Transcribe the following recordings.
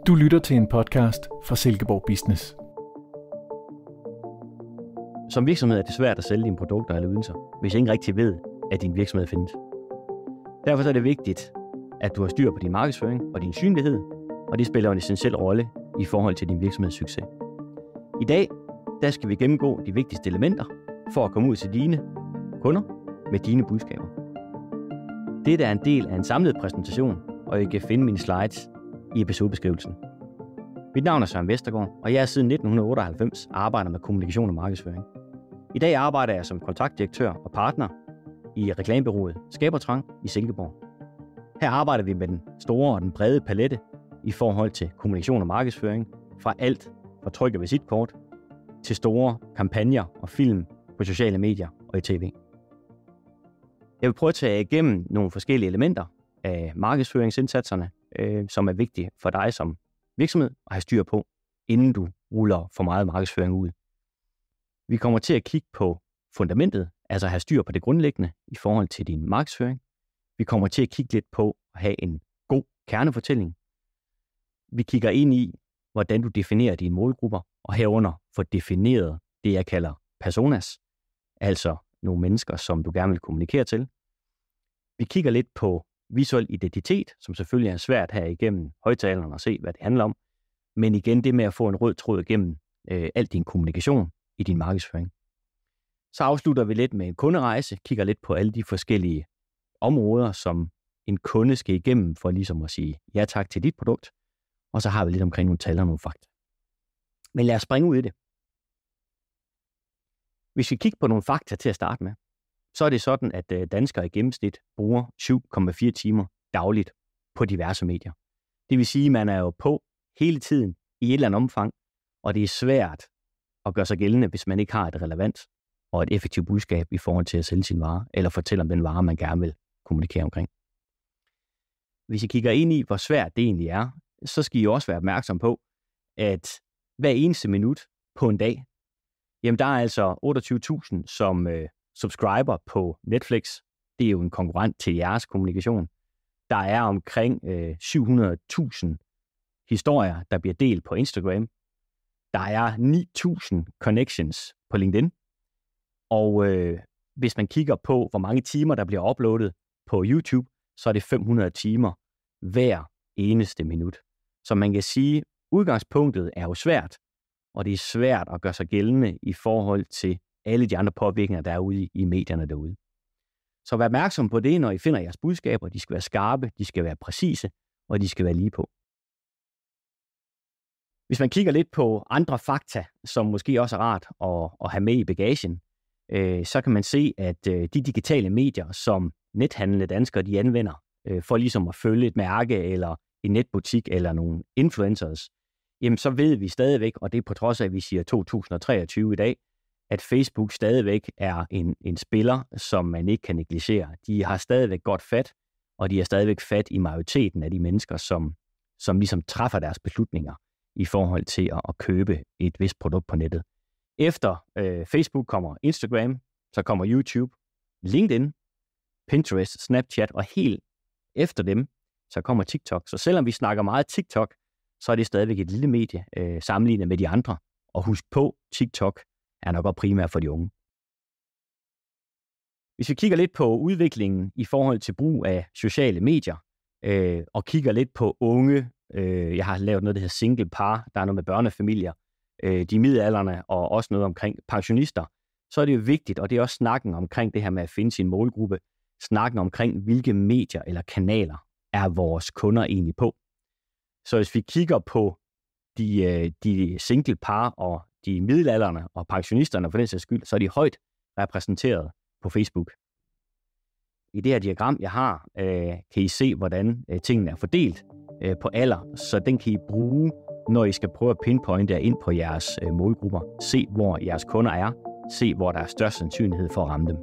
Du lytter til en podcast fra Silkeborg Business. Som virksomhed er det svært at sælge dine produkter eller ydelser, hvis ingen rigtig ved, at din virksomhed findes. Derfor er det vigtigt, at du har styr på din markedsføring og din synlighed, og det spiller en essentiel rolle i forhold til din virksomheds succes. I dag der skal vi gennemgå de vigtigste elementer for at komme ud til dine kunder med dine budskaber. Dette er en del af en samlet præsentation, og I kan finde mine slides i episodebeskrivelsen. Mit navn er Søren Vestergaard, og jeg er siden 1998 arbejder med kommunikation og markedsføring. I dag arbejder jeg som kontaktdirektør og partner i reklamebureauet Skabertrang i Silkeborg. Her arbejder vi med den store og den brede palette i forhold til kommunikation og markedsføring, fra alt fra tryk- og visitkort til store kampagner og film på sociale medier og i tv. Jeg vil prøve at tage igennem nogle forskellige elementer af markedsføringsindsatserne, som er vigtige for dig som virksomhed at have styr på, inden du ruller for meget markedsføring ud. Vi kommer til at kigge på fundamentet, altså have styr på det grundlæggende i forhold til din markedsføring. Vi kommer til at kigge lidt på at have en god kernefortælling. Vi kigger ind i, hvordan du definerer dine målgrupper, og herunder får defineret det, jeg kalder personas, altså nogle mennesker, som du gerne vil kommunikere til. Vi kigger lidt på visuel identitet, som selvfølgelig er svært her igennem højtalerne at se, hvad det handler om. Men igen, det med at få en rød tråd igennem al din kommunikation i din markedsføring. Så afslutter vi lidt med en kunderejse, kigger lidt på alle de forskellige områder, som en kunde skal igennem for ligesom at sige ja tak til dit produkt. Og så har vi lidt omkring nogle tal og nogle fakta. Men lad os springe ud i det. Hvis vi kigger på nogle fakta til at starte med, så er det sådan, at danskere i gennemsnit bruger 7,4 timer dagligt på diverse medier. Det vil sige, at man er jo på hele tiden i et eller andet omfang, og det er svært at gøre sig gældende, hvis man ikke har et relevant og et effektivt budskab i forhold til at sælge sin vare, eller fortælle om den vare, man gerne vil kommunikere omkring. Hvis I kigger ind i, hvor svært det egentlig er, så skal I også være opmærksom på, at hver eneste minut på en dag, jamen der er altså 28.000 som subscriber på Netflix. Det er jo en konkurrent til jeres kommunikation. Der er omkring 700.000 historier, der bliver delt på Instagram. Der er 9.000 connections på LinkedIn. Og hvis man kigger på, hvor mange timer, der bliver uploadet på YouTube, så er det 500 timer hver eneste minut. Så man kan sige, at udgangspunktet er jo svært, og det er svært at gøre sig gældende i forhold til alle de andre påvirkninger, der er ude i medierne derude. Så vær opmærksom på det, når I finder jeres budskaber. De skal være skarpe, de skal være præcise, og de skal være lige på. Hvis man kigger lidt på andre fakta, som måske også er rart at have med i bagagen, så kan man se, at de digitale medier, som nethandlende danskere de anvender, for ligesom at følge et mærke eller en netbutik eller nogle influencers, jamen så ved vi stadigvæk, og det er på trods af, at vi siger 2023 i dag, at Facebook stadigvæk er en spiller, som man ikke kan negligere. De har stadigvæk godt fat, og de har stadigvæk fat i majoriteten af de mennesker, som ligesom træffer deres beslutninger i forhold til at købe et vist produkt på nettet. Efter Facebook kommer Instagram, så kommer YouTube, LinkedIn, Pinterest, Snapchat, og helt efter dem, så kommer TikTok. Så selvom vi snakker meget TikTok, så er det stadigvæk et lille medie sammenlignet med de andre. Og husk på, TikTok er nok også primært for de unge. Hvis vi kigger lidt på udviklingen i forhold til brug af sociale medier, og kigger lidt på unge, jeg har lavet noget, der hedder single par, der er noget med børnefamilier, de midaldrende og også noget omkring pensionister, så er det jo vigtigt, og det er også snakken omkring det her med at finde sin målgruppe, snakken omkring, hvilke medier eller kanaler er vores kunder egentlig på. Så hvis vi kigger på de single par og de middelaldrende og pensionisterne for den sags skyld, så er de højt repræsenteret på Facebook. I det her diagram, jeg har, kan I se, hvordan tingene er fordelt på alder, så den kan I bruge, når I skal prøve at pinpointe ind på jeres målgrupper. Se, hvor jeres kunder er. Se, hvor der er størst sandsynlighed for at ramme dem.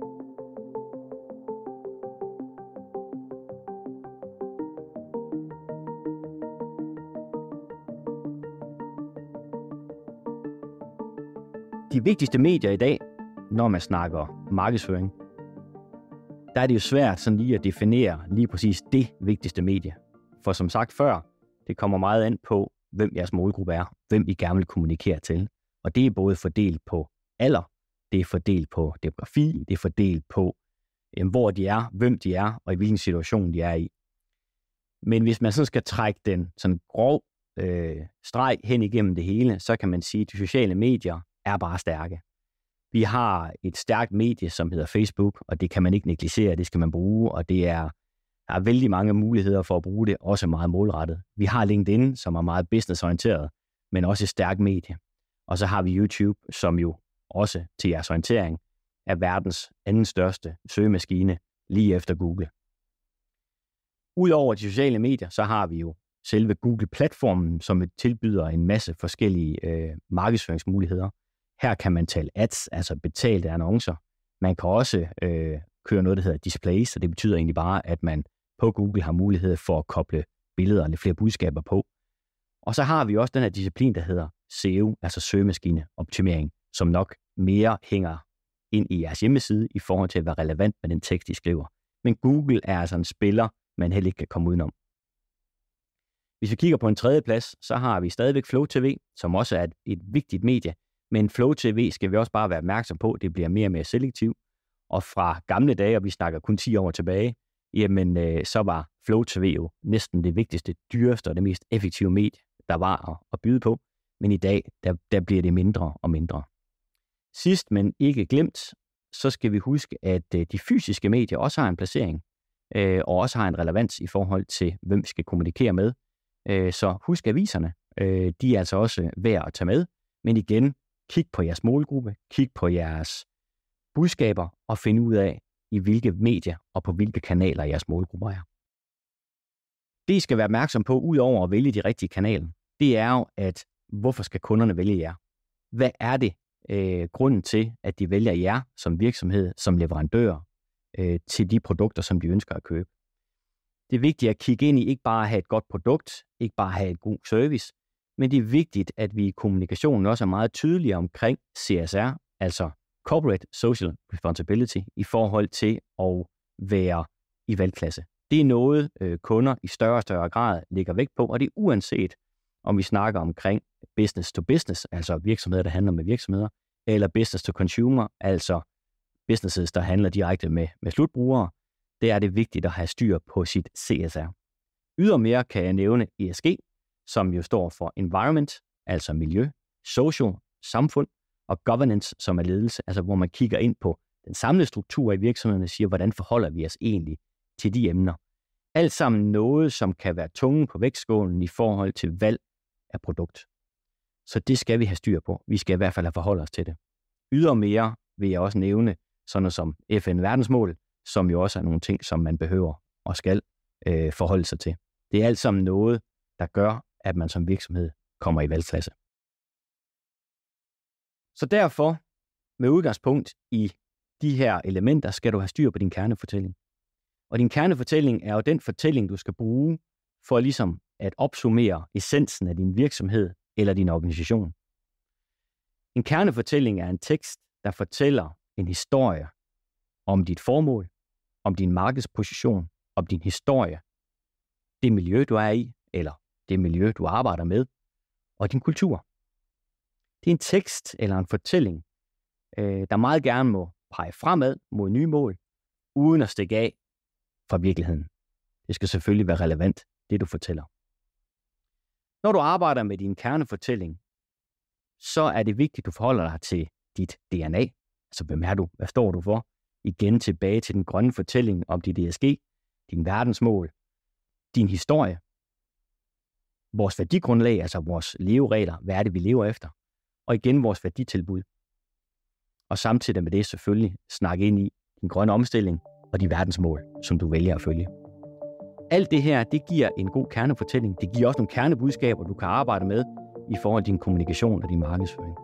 De vigtigste medier i dag, når man snakker markedsføring, der er det jo svært sådan lige at definere lige præcis det vigtigste medie. For som sagt før, det kommer meget an på, hvem jeres målgruppe er, hvem I gerne vil kommunikere til. Og det er både fordelt på alder, det er fordelt på demografi, det er fordelt på, hvor de er, hvem de er, og i hvilken situation de er i. Men hvis man så skal trække den sådan grov streg hen igennem det hele, så kan man sige, at de sociale medier er bare stærke. Vi har et stærkt medie, som hedder Facebook, og det kan man ikke negligere, det skal man bruge, og der er vældig mange muligheder for at bruge det, også meget målrettet. Vi har LinkedIn, som er meget businessorienteret, men også et stærkt medie. Og så har vi YouTube, som jo også til jeres orientering er verdens anden største søgemaskine lige efter Google. Udover de sociale medier, så har vi jo selve Google-platformen, som tilbyder en masse forskellige markedsføringsmuligheder. Her kan man tale ads, altså betalte annoncer. Man kan også køre noget, der hedder displays, så det betyder egentlig bare, at man på Google har mulighed for at koble billeder eller flere budskaber på. Og så har vi også den her disciplin, der hedder SEO, altså søgemaskineoptimering, som nok mere hænger ind i jeres hjemmeside i forhold til at være relevant med den tekst, I skriver. Men Google er altså en spiller, man heller ikke kan komme udenom. Hvis vi kigger på en tredje plads, så har vi stadigvæk Flow TV, som også er et vigtigt medie. Men Flow TV skal vi også bare være opmærksom på, det bliver mere og mere selektivt. Og fra gamle dage, og vi snakker kun 10 år tilbage, jamen så var Flow TV jo næsten det vigtigste, dyreste og det mest effektive medie, der var at byde på. Men i dag, der bliver det mindre og mindre. Sidst, men ikke glemt, så skal vi huske, at de fysiske medier også har en placering, og også har en relevans i forhold til, hvem vi skal kommunikere med. Så husk aviserne, de er altså også værd at tage med. Men igen, kig på jeres målgruppe, kig på jeres budskaber og find ud af, i hvilke medier og på hvilke kanaler jeres målgrupper er. Det I skal være opmærksom på, udover at vælge de rigtige kanaler, det er jo, at hvorfor skal kunderne vælge jer? Hvad er det grunden til, at de vælger jer som virksomhed, som leverandør til de produkter, som de ønsker at købe? Det er vigtigt at kigge ind i ikke bare at have et godt produkt, ikke bare at have et god service, men det er vigtigt, at vi i kommunikationen også er meget tydelige omkring CSR, altså Corporate Social Responsibility, i forhold til at være i valgklasse. Det er noget, kunder i større og større grad lægger vægt på, og det er uanset, om vi snakker omkring business to business, altså virksomheder, der handler med virksomheder, eller business to consumer, altså businesses, der handler direkte med slutbrugere. Det er det vigtigt at have styr på sit CSR. Ydermere kan jeg nævne ESG, som jo står for Environment, altså miljø, Social, samfund, og Governance, som er ledelse, altså hvor man kigger ind på den samlede struktur i virksomhederne og siger, hvordan forholder vi os egentlig til de emner. Alt sammen noget, som kan være tungen på vægtskålen i forhold til valg af produkt. Så det skal vi have styr på. Vi skal i hvert fald have forholdt os til det. Ydermere vil jeg også nævne sådan noget som FN-verdensmål, som jo også er nogle ting, som man behøver og skal forholde sig til. Det er alt sammen noget, der gør, at man som virksomhed kommer i valgklasse. Så derfor, med udgangspunkt i de her elementer, skal du have styr på din kernefortælling. Og din kernefortælling er jo den fortælling, du skal bruge for ligesom at opsummere essensen af din virksomhed eller din organisation. En kernefortælling er en tekst, der fortæller en historie om dit formål, om din markedsposition, om din historie, det miljø, du er i, eller det miljø, du arbejder med, og din kultur. Det er en tekst eller en fortælling, der meget gerne må pege fremad mod nye mål, uden at stikke af fra virkeligheden. Det skal selvfølgelig være relevant, det du fortæller. Når du arbejder med din kernefortælling, så er det vigtigt, at du forholder dig til dit DNA. Altså, hvem er du? Hvad står du for? Igen tilbage til den grønne fortælling om dit ESG, din verdensmål, din historie, vores værdigrundlag, altså vores leveregler, hvad er det, vi lever efter, og igen vores værditilbud. Og samtidig med det selvfølgelig snakke ind i din grønne omstilling og de verdensmål, som du vælger at følge. Alt det her, det giver en god kernefortælling. Det giver også nogle kernebudskaber, du kan arbejde med i forhold til din kommunikation og din markedsføring.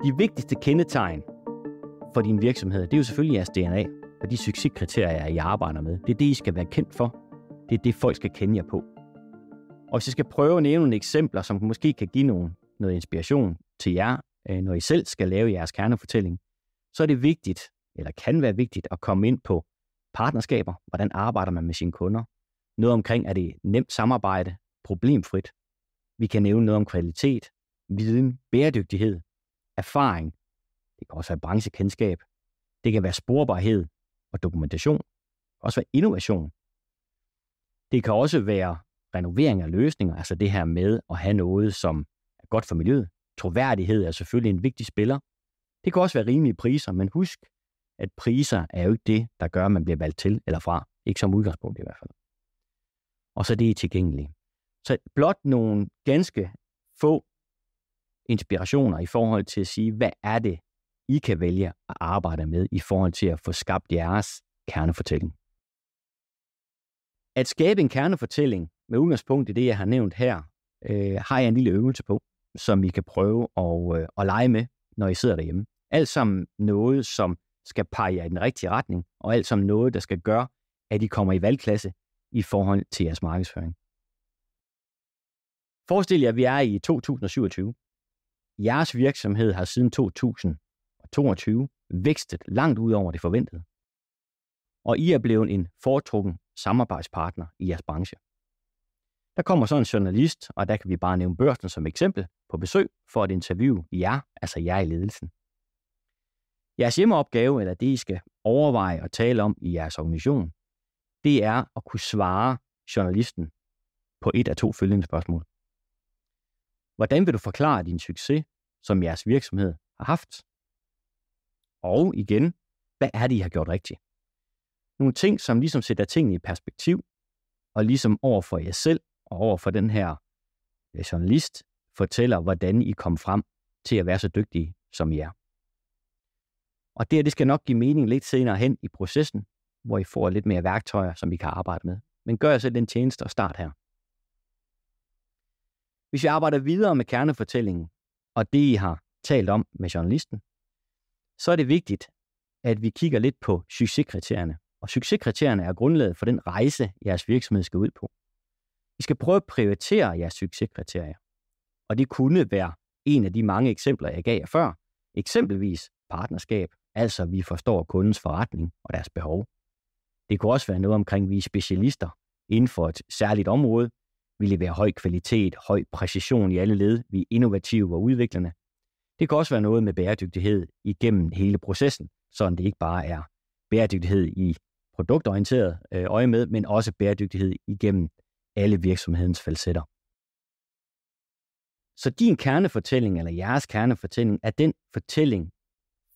De vigtigste kendetegn for din virksomhed, det er jo selvfølgelig jeres DNA og de succeskriterier, I arbejder med. Det er det, I skal være kendt for. Det er det, folk skal kende jer på. Og hvis jeg skal prøve at nævne nogle eksempler, som måske kan give noget inspiration til jer når I selv skal lave jeres kernefortælling, så er det vigtigt, eller kan være vigtigt, at komme ind på partnerskaber. Hvordan arbejder man med sine kunder? Noget omkring, er det nemt samarbejde, problemfrit? Vi kan nævne noget om kvalitet, viden, bæredygtighed, erfaring. Det kan også være branchekendskab. Det kan være sporbarhed og dokumentation. Det kan også være innovation. Det kan også være renovering af løsninger, altså det her med at have noget, som er godt for miljøet. Troværdighed er selvfølgelig en vigtig spiller. Det kan også være rimelige priser, men husk, at priser er jo ikke det, der gør, at man bliver valgt til eller fra. Ikke som udgangspunkt i hvert fald. Og så det er tilgængeligt. Så blot nogle ganske få inspirationer i forhold til at sige, hvad er det, I kan vælge at arbejde med i forhold til at få skabt jeres kernefortælling. At skabe en kernefortælling med udgangspunkt i det, jeg har nævnt her, har jeg en lille øvelse på, som I kan prøve at lege med, når I sidder derhjemme. Alt sammen noget, som skal pege jer i den rigtige retning, og alt sammen noget, der skal gøre, at I kommer i valgklasse i forhold til jeres markedsføring. Forestil jer, at vi er i 2027. Jeres virksomhed har siden 2022 vækstet langt ud over det forventede. Og I er blevet en foretrukken samarbejdspartner i jeres branche. Der kommer så en journalist, og der kan vi bare nævne Børsen som eksempel, på besøg for at interviewe jer, altså jer i ledelsen. Jeres hjemmeopgave, eller det I skal overveje og tale om i jeres organisation, det er at kunne svare journalisten på et af to følgende spørgsmål. Hvordan vil du forklare din succes, som jeres virksomhed har haft? Og igen, hvad er det, I har gjort rigtigt? Nogle ting, som ligesom sætter tingene i perspektiv, og ligesom over for jer selv, og over for den her journalist, fortæller, hvordan I kom frem til at være så dygtige, som I er. Og det skal nok give mening lidt senere hen i processen, hvor I får lidt mere værktøjer, som I kan arbejde med. Men gør jer selv den tjeneste og start her. Hvis vi arbejder videre med kernefortællingen, og det I har talt om med journalisten, så er det vigtigt, at vi kigger lidt på succeskriterierne. Og succeskriterierne er grundlaget for den rejse, jeres virksomhed skal ud på. I skal prøve at prioritere jeres succeskriterier. Og det kunne være en af de mange eksempler, jeg gav jer før. Eksempelvis partnerskab, altså vi forstår kundens forretning og deres behov. Det kunne også være noget omkring, vi er specialister inden for et særligt område. Vi leverer høj kvalitet, høj præcision i alle led. Vi er innovative og udviklende. Det kan også være noget med bæredygtighed igennem hele processen, så det ikke bare er bæredygtighed i produktorienteret øje med, men også bæredygtighed igennem alle virksomhedens falsetter. Så din kernefortælling, eller jeres kernefortælling, er den fortælling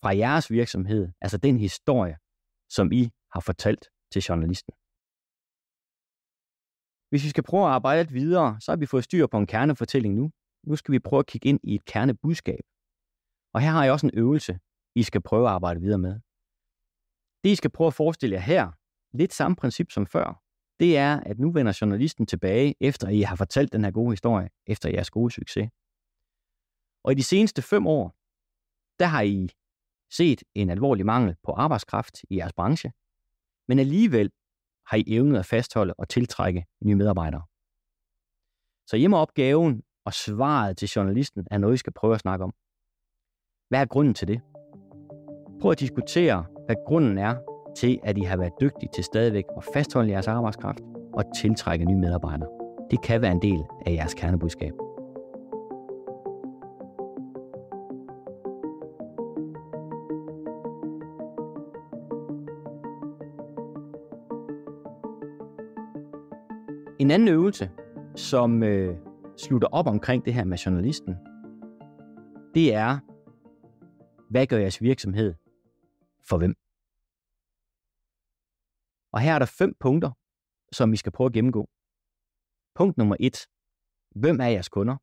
fra jeres virksomhed, altså den historie, som I har fortalt til journalisten. Hvis vi skal prøve at arbejde lidt videre, så har vi fået styr på en kernefortælling nu. Nu skal vi prøve at kigge ind i et kernebudskab. Og her har jeg også en øvelse, I skal prøve at arbejde videre med. Det I skal prøve at forestille jer her, lidt samme princip som før, det er, at nu vender journalisten tilbage, efter I har fortalt den her gode historie, efter jeres gode succes. Og i de seneste 5 år, der har I set en alvorlig mangel på arbejdskraft i jeres branche, men alligevel har I evnet at fastholde og tiltrække nye medarbejdere. Så hjemmeopgaven og svaret til journalisten er noget, I skal prøve at snakke om. Hvad er grunden til det? Prøv at diskutere, hvad grunden er til, at I har været dygtige til stadigvæk at fastholde jeres arbejdskraft og tiltrække nye medarbejdere. Det kan være en del af jeres kernebudskab. En anden øvelse, som slutter op omkring det her med journalisten, det er, hvad gør jeres virksomhed for hvem? Og her er der 5 punkter, som vi skal prøve at gennemgå. Punkt nummer 1. Hvem er jeres kunder?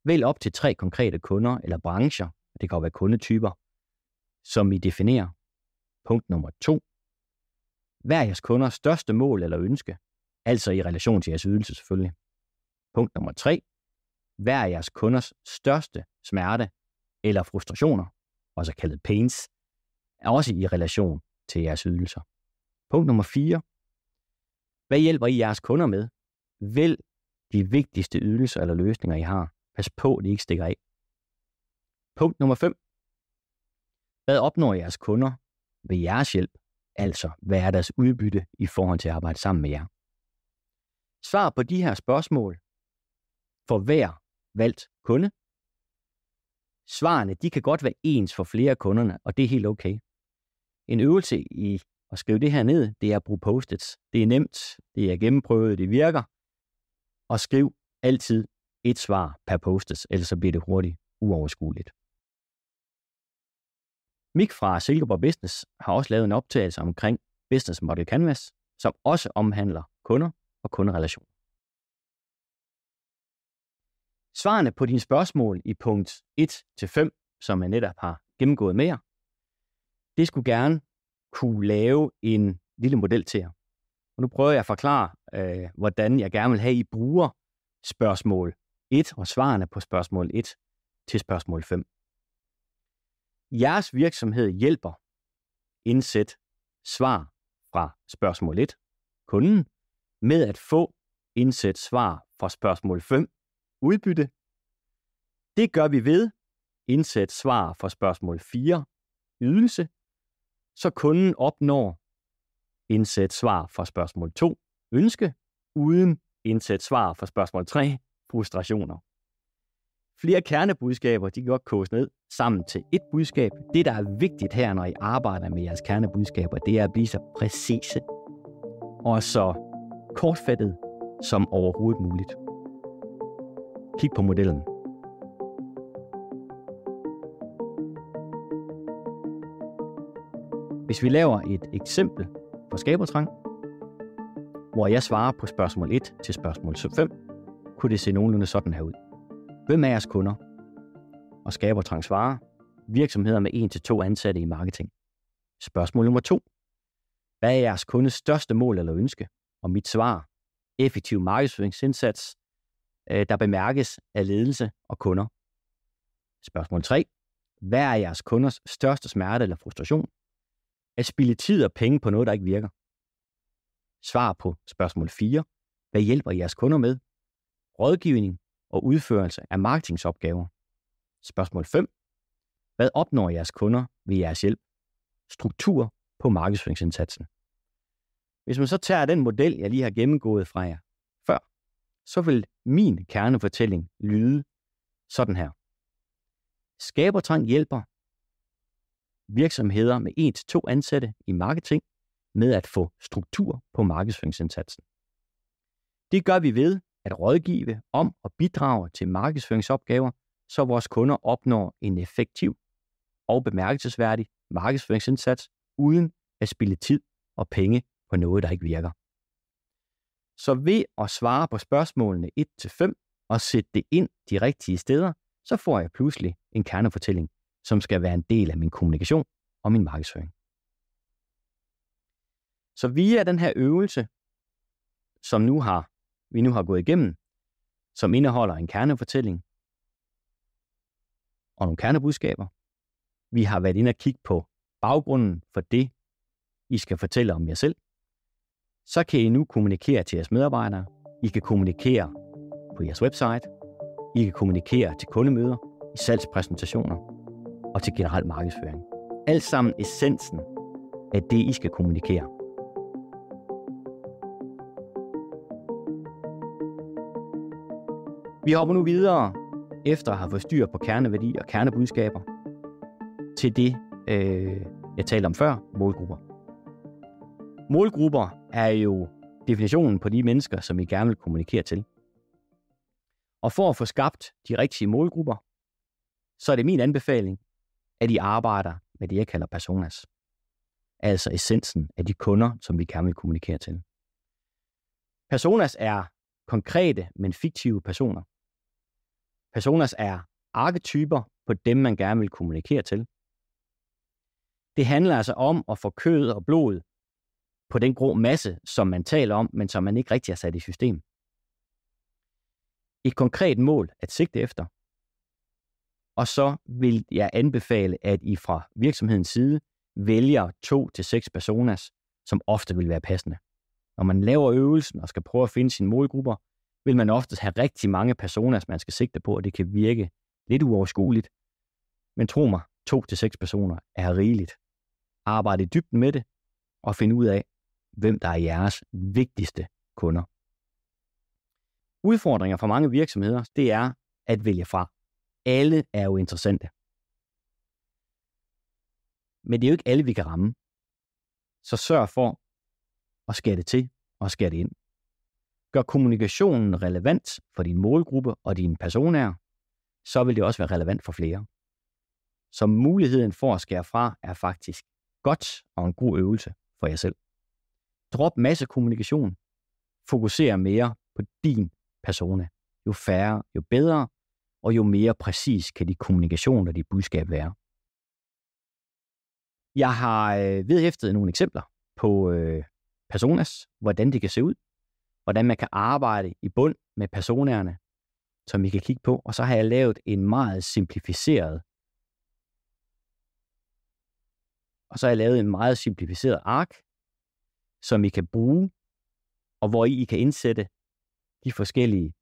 Vælg op til 3 konkrete kunder eller brancher, det kan jo være kundetyper, som I definerer. Punkt nummer 2. Hvad er jeres kunders største mål eller ønske? Altså i relation til jeres ydelse selvfølgelig. Punkt nummer 3. Hvad er jeres kunders største smerte eller frustrationer, også kaldet pains, er også i relation til jeres ydelser. Punkt nummer 4. Hvad hjælper I jeres kunder med? Vælg de vigtigste ydelser eller løsninger, I har. Pas på, at de ikke stikker af. Punkt nummer 5. Hvad opnår jeres kunder ved jeres hjælp? Altså, hvad er deres udbytte i forhold til at arbejde sammen med jer? Svar på de her spørgsmål for hver valgt kunde. Svarene, de kan godt være ens for flere af kunderne, og det er helt okay. En øvelse i at skrive det her ned, det er at bruge post-its. Det er nemt, det er gennemprøvet, det virker. Og skriv altid et svar per post-it, ellers så bliver det hurtigt uoverskueligt. Mik fra Silkeborg Business har også lavet en optagelse omkring Business Model Canvas, som også omhandler kunder og kunderelationer. Svarene på dine spørgsmål i punkt 1-5, som jeg netop har gennemgået med jer, det skulle gerne kunne lave en lille model til jer. Og nu prøver jeg at forklare, hvordan jeg gerne vil have, I bruger spørgsmål 1 og svarene på spørgsmål 1 til spørgsmål 5. Jeres virksomhed hjælper indsæt svar fra spørgsmål 1, kunden, med at få indsæt svar fra spørgsmål 5, udbytte. Det gør vi ved indsæt svar fra spørgsmål 4, ydelse, så kunden opnår indsæt svar fra spørgsmål 2, ønske, uden indsæt svar fra spørgsmål 3, frustrationer. Flere kernebudskaber, de kan godt koges ned sammen til et budskab. Det, der er vigtigt her, når I arbejder med jeres kernebudskaber, det er at blive så præcise og så kortfattet som overhovedet muligt. Kig på modellen. Hvis vi laver et eksempel på skabertrang, hvor jeg svarer på spørgsmål 1 til spørgsmål 5, kunne det se nogenlunde sådan her ud. Hvem er jeres kunder? Og skabertrang svarer, virksomheder med 1-2 ansatte i marketing. Spørgsmål nummer 2. Hvad er jeres kundes største mål eller ønske? Og mit svar, effektiv markedsføringsindsats, der bemærkes af ledelse og kunder. Spørgsmål 3. Hvad er jeres kunders største smerte eller frustration? At spilde tid og penge på noget, der ikke virker. Svar på spørgsmål 4. Hvad hjælper jeres kunder med? Rådgivning og udførelse af marketingsopgaver. Spørgsmål 5. Hvad opnår jeres kunder ved jeres hjælp? Struktur på markedsføringsindsatsen. Hvis man så tager den model, jeg lige har gennemgået fra jer før, så vil min kernefortælling lyde sådan her. Skabertrang hjælper virksomheder med 1-2 ansatte i marketing med at få struktur på markedsføringsindsatsen. Det gør vi ved at rådgive om og bidrage til markedsføringsopgaver, så vores kunder opnår en effektiv og bemærkelsesværdig markedsføringsindsats, uden at spilde tid og penge på noget, der ikke virker. Så ved at svare på spørgsmålene 1-5 og sætte det ind de rigtige steder, så får jeg pludselig en kernefortælling, som skal være en del af min kommunikation og min markedsføring. Så via den her øvelse, som vi nu har gået igennem, som indeholder en kernefortælling og nogle kernebudskaber. Vi har været inde og kigge på baggrunden for det, I skal fortælle om jer selv. Så kan I nu kommunikere til jeres medarbejdere. I kan kommunikere på jeres website. I kan kommunikere til kundemøder, i salgspræsentationer og til generel markedsføring. Alt sammen essensen af det, I skal kommunikere. Vi hopper nu videre, efter at have fået styr på kerneværdi og kernebudskaber, til det, jeg talte om før, målgrupper. Målgrupper er jo definitionen på de mennesker, som I gerne vil kommunikere til. Og for at få skabt de rigtige målgrupper, så er det min anbefaling, at I arbejder med det, jeg kalder personas. Altså essensen af de kunder, som vi gerne vil kommunikere til. Personas er konkrete, men fiktive personer. Personas er arketyper på dem, man gerne vil kommunikere til. Det handler altså om at få kød og blod på den grå masse, som man taler om, men som man ikke rigtig har sat i system. Et konkret mål at sigte efter. Og så vil jeg anbefale, at I fra virksomhedens side vælger 2-6 personas, som ofte vil være passende. Når man laver øvelsen og skal prøve at finde sine målgrupper, vil man ofte have rigtig mange personas, man skal sigte på, og det kan virke lidt uoverskueligt. Men tro mig, 2-6 personer er rigeligt. Arbejde i dybden med det, og finde ud af, hvem der er jeres vigtigste kunder. Udfordringer for mange virksomheder, det er at vælge fra. Alle er jo interessante. Men det er jo ikke alle, vi kan ramme. Så sørg for at skære det til og skære det ind. Gør kommunikationen relevant for din målgruppe og dine personer, så vil det også være relevant for flere. Så muligheden for at skære fra er faktisk godt og en god øvelse for jer selv. Drop masse kommunikation. Fokuser mere på din persona. Jo færre, jo bedre, og jo mere præcis kan de kommunikation og de budskab være. Jeg har vedhæftet nogle eksempler på personas, hvordan det kan se ud, hvordan man kan arbejde i bund med personerne, som vi kan kigge på, og så har jeg lavet en meget simplificeret ark, som I kan bruge, og hvor I kan indsætte de forskellige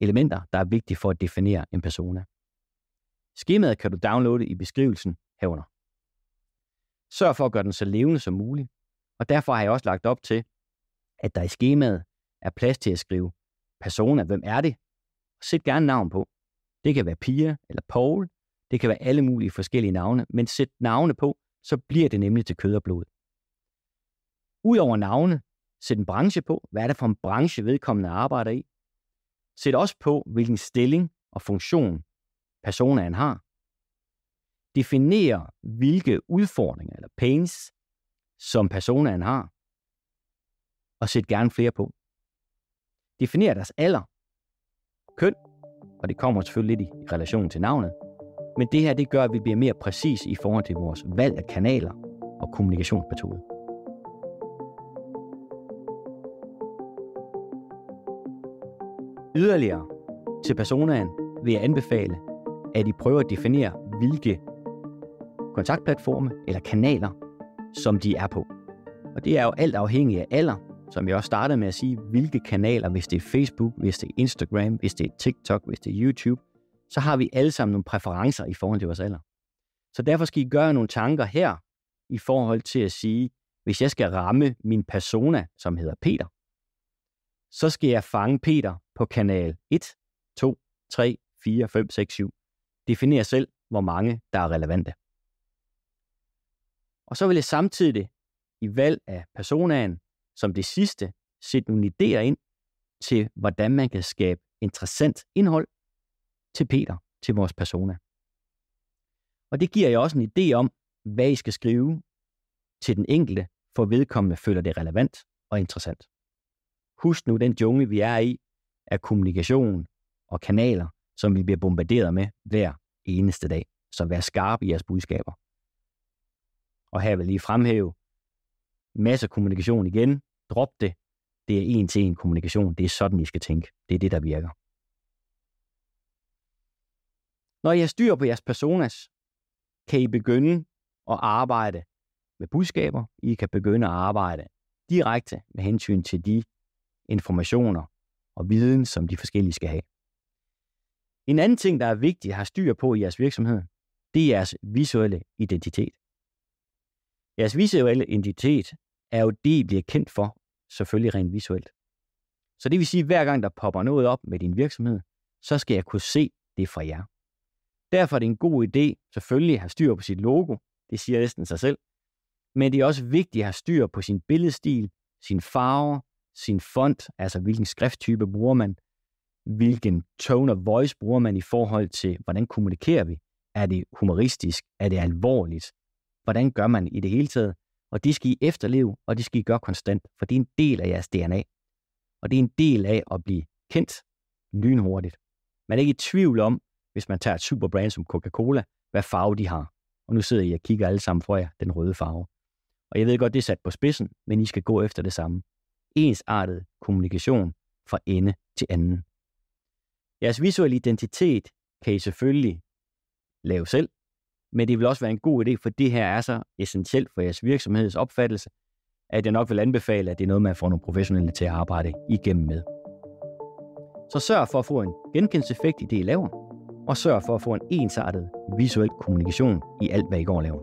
elementer, der er vigtige for at definere en persona. Skemaet kan du downloade i beskrivelsen herunder. Sørg for at gøre den så levende som muligt, og derfor har jeg også lagt op til, at der i skemaet er plads til at skrive persona, hvem er det? Sæt gerne navn på. Det kan være Pia eller Paul, det kan være alle mulige forskellige navne, men sæt navne på, så bliver det nemlig til kød og blod. Udover navne, sæt en branche på. Hvad er det for en branche, vedkommende arbejder i? Sæt også på, hvilken stilling og funktion personaen har. Definer, hvilke udfordringer eller pains, som personaen har. Og sæt gerne flere på. Definer deres alder, køn, og det kommer selvfølgelig lidt i relation til navnet. Men det her, det gør, at vi bliver mere præcis i forhold til vores valg af kanaler og kommunikationsmetoder. Yderligere til personaen vil jeg anbefale, at I prøver at definere, hvilke kontaktplatforme eller kanaler, som de er på. Og det er jo alt afhængigt af alder, som jeg også startede med at sige, hvilke kanaler, hvis det er Facebook, hvis det er Instagram, hvis det er TikTok, hvis det er YouTube, så har vi alle sammen nogle præferencer i forhold til vores alder. Så derfor skal I gøre nogle tanker her, i forhold til at sige, hvis jeg skal ramme min persona, som hedder Peter, så skal jeg fange Peter på kanal 1, 2, 3, 4, 5, 6, 7. Definer selv, hvor mange der er relevante. Og så vil jeg samtidig i valg af personaen, som det sidste, sætte nogle idéer ind til, hvordan man kan skabe interessant indhold til Peter, til vores persona. Og det giver jeg også en idé om, hvad I skal skrive til den enkelte, for vedkommende føler det relevant og interessant. Husk nu den jungle, vi er i, af kommunikation og kanaler, som vi bliver bombarderet med hver eneste dag. Så vær skarp i jeres budskaber. Og her vil jeg lige fremhæve masser af kommunikation igen. Drop det. Det er en-til-en kommunikation. Det er sådan, I skal tænke. Det er det, der virker. Når I har styr på jeres personas, kan I begynde at arbejde med budskaber. I kan begynde at arbejde direkte med hensyn til de informationer og viden, som de forskellige skal have. En anden ting, der er vigtigt at have styr på i jeres virksomhed, det er jeres visuelle identitet. Jeres visuelle identitet er jo det, I bliver kendt for, selvfølgelig rent visuelt. Så det vil sige, at hver gang der popper noget op med din virksomhed, så skal jeg kunne se det fra jer. Derfor er det en god idé, selvfølgelig at have styr på sit logo, det siger næsten sig selv, men det er også vigtigt at have styr på sin billedstil, sin farver, sin font, altså hvilken skrifttype bruger man, hvilken tone of voice bruger man i forhold til, hvordan kommunikerer vi? Er det humoristisk? Er det alvorligt? Hvordan gør man i det hele taget? Og det skal I efterleve, og det skal I gøre konstant, for det er en del af jeres DNA. Og det er en del af at blive kendt lynhurtigt. Man er ikke i tvivl om, hvis man tager et superbrand som Coca-Cola, hvad farve de har. Og nu sidder I og kigger alle sammen for jer, den røde farve. Og jeg ved godt, det er sat på spidsen, men I skal gå efter det samme. Ensartet kommunikation fra ende til anden. Jeres visuelle identitet kan I selvfølgelig lave selv, men det vil også være en god idé, for det her er så essentielt for jeres virksomheds opfattelse, at jeg nok vil anbefale, at det er noget, man får nogle professionelle til at arbejde igennem med. Så sørg for at få en genkendelseseffekt i det, I laver. og sørg for at få en ensartet visuel kommunikation i alt, hvad I går og laver.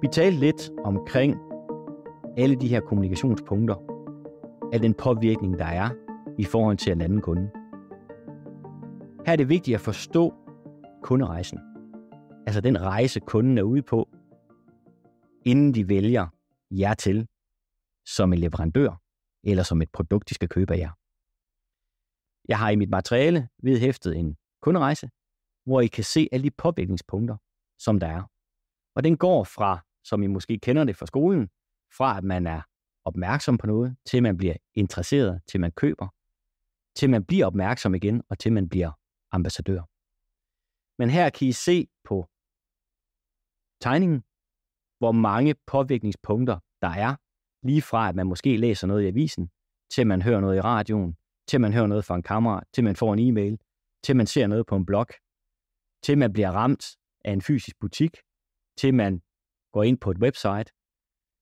Vi talte lidt omkring alle de her kommunikationspunkter, af den påvirkning, der er i forhold til en anden kunde. Her er det vigtigt at forstå kunderejsen. Altså den rejse, kunden er ude på, inden de vælger jer til som en leverandør eller som et produkt, de skal købe af jer. Jeg har i mit materiale vedhæftet en kunderejse, hvor I kan se alle de påvirkningspunkter, som der er. Og den går fra, som I måske kender det fra skolen, fra at man er opmærksom på noget, til man bliver interesseret, til man køber, til man bliver opmærksom igen, og til man bliver ambassadør. Men her kan I se på tegningen, hvor mange påvirkningspunkter der er, lige fra at man måske læser noget i avisen, til man hører noget i radioen, til man hører noget fra en kammerat, til man får en e-mail, til man ser noget på en blog, til man bliver ramt af en fysisk butik, til man går ind på et website,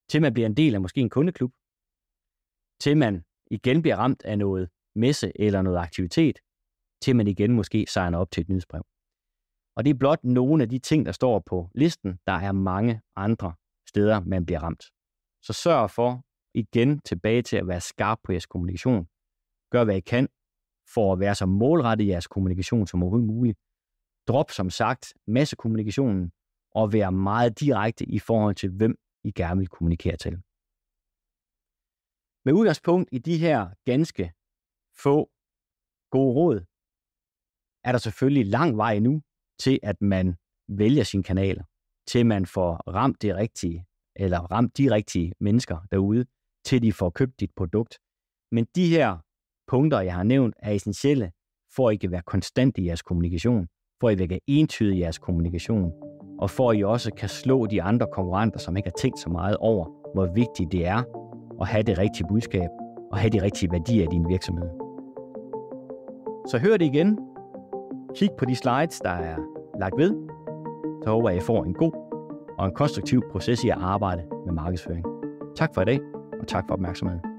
til man bliver en del af måske en kundeklub, til man igen bliver ramt af noget messe eller noget aktivitet, til man igen måske signer op til et nyhedsbrev. Og det er blot nogle af de ting, der står på listen. Der er mange andre steder, man bliver ramt. Så sørg for igen tilbage til at være skarp på jeres kommunikation. Gør hvad I kan for at være så målrettet i jeres kommunikation som overhovedet muligt. Drop som sagt massekommunikationen og vær meget direkte i forhold til, hvem I gerne vil kommunikere til. Med udgangspunkt i de her ganske få gode råd, er der selvfølgelig lang vej nu til, at man vælger sine kanaler, til man får ramt det rigtige, eller ramt de rigtige mennesker derude, til de får købt dit produkt. Men de her punkter, jeg har nævnt, er essentielle for at I kan være konstant i jeres kommunikation, for at I kan entyde i jeres kommunikation, og for at I også kan slå de andre konkurrenter, som ikke har tænkt så meget over, hvor vigtigt det er at have det rigtige budskab, og have de rigtige værdier i din virksomhed. Så hør det igen. Kig på de slides, der er lagt ved. Så håber jeg, I får en god og en konstruktiv proces i at arbejde med markedsføring. Tak for i dag, og tak for opmærksomheden.